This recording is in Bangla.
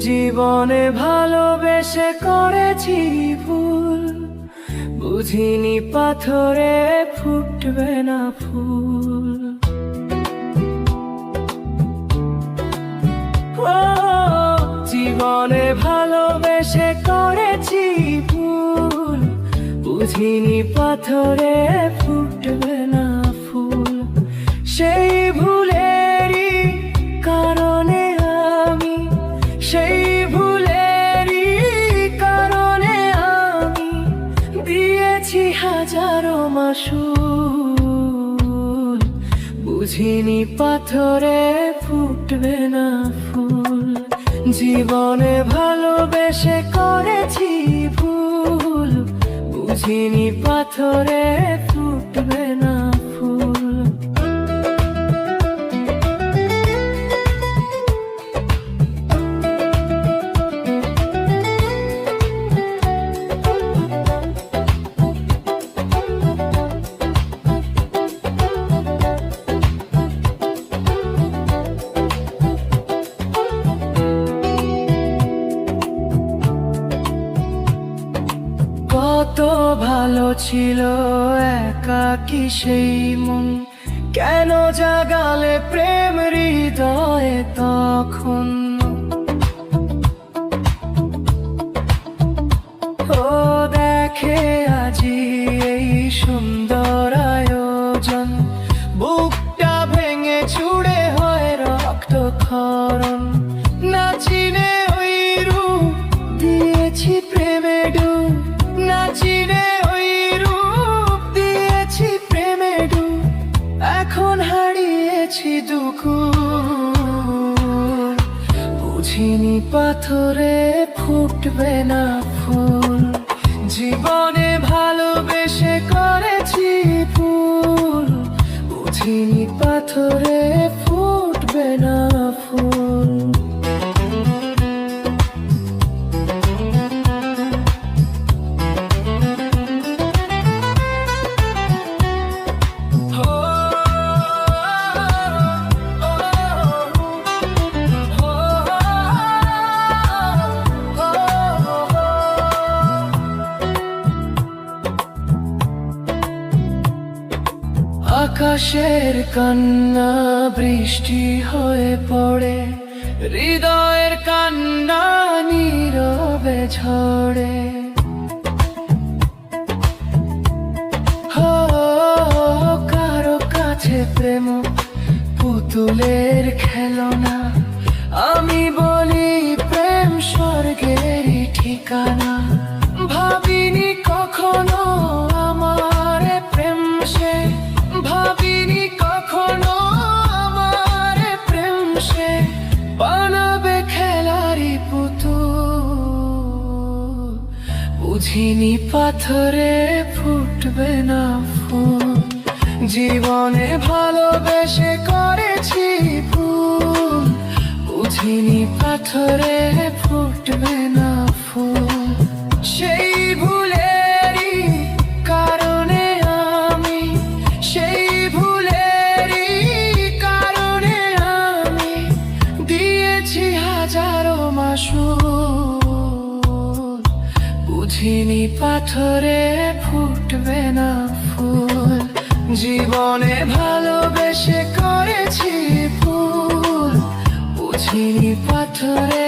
জীবনে ভালোবেসে করেছি ভুল, বুঝিনি পাথরে ফুটবে না ফুল। ও জীবনে ভালোবেসে করেছি ভুল, বুঝিনি পাথরে ফুটবে না ফুল। সেই ভুলেরই কারণে আমি, সেই ভুলেরই কারণে আমি দিয়েছি হাজারো মাসুল, বুঝিনি পাথরে ফুটবে না ফুল। জীবনে ভালোবেসে করেছি ভুল, বুঝিনি পাথরে ফুটবে না ফুল। কত ভালো ছিল একাকী সেই মন, কেন জাগালে প্রেম হৃদয়ে তখন। ও দেখে আজি এই সুন্দর আয়োজন, বুকটা ভেঙে চুড়ে হয় রক্তক্ষরণ। না চিনে ওই রূপ দিয়েছি প্রেমে ডুব, না চিনে ওই রূপ দিয়েছি প্রেমে ডুব। এখন হারিয়েছি দুকুল, বুঝিনি পাথরে ফুটবে না ফুল। জীবনে ভালোবেসে করেছি ভুল, বুঝিনি পাথরে ফুটবে না ফুল। আকাশের কান্না বৃষ্টি হয়ে পড়ে, হৃদয়ের কান্না নীরবে ঝরে। কারো কাছে প্রেম পুতুলের খেলনা, আমি বলি প্রেম স্বর্গেরই ঠিকানা। ভাবিনি কখনো আমার প্রেম সে, ভাবিনি কখনো আমার প্রেম সে বানাবে খেলারি পুতুল, বুঝিনি পাথরে ফুটবে না ফুল। জীবনে ভালোবেসে করেছি ভুল, বুঝিনি পাথরে ফুটবে না ফুল। সেই ভুলেরই কারণে আমি, সেই ভুলেরই কারণে আমি দিয়েছি হাজারো মাসুল, বুঝিনি পাথরে ফুটবে না ফুল। জীবনে ভালোবেসে করেছি ভুল, বুঝিনি পাথরে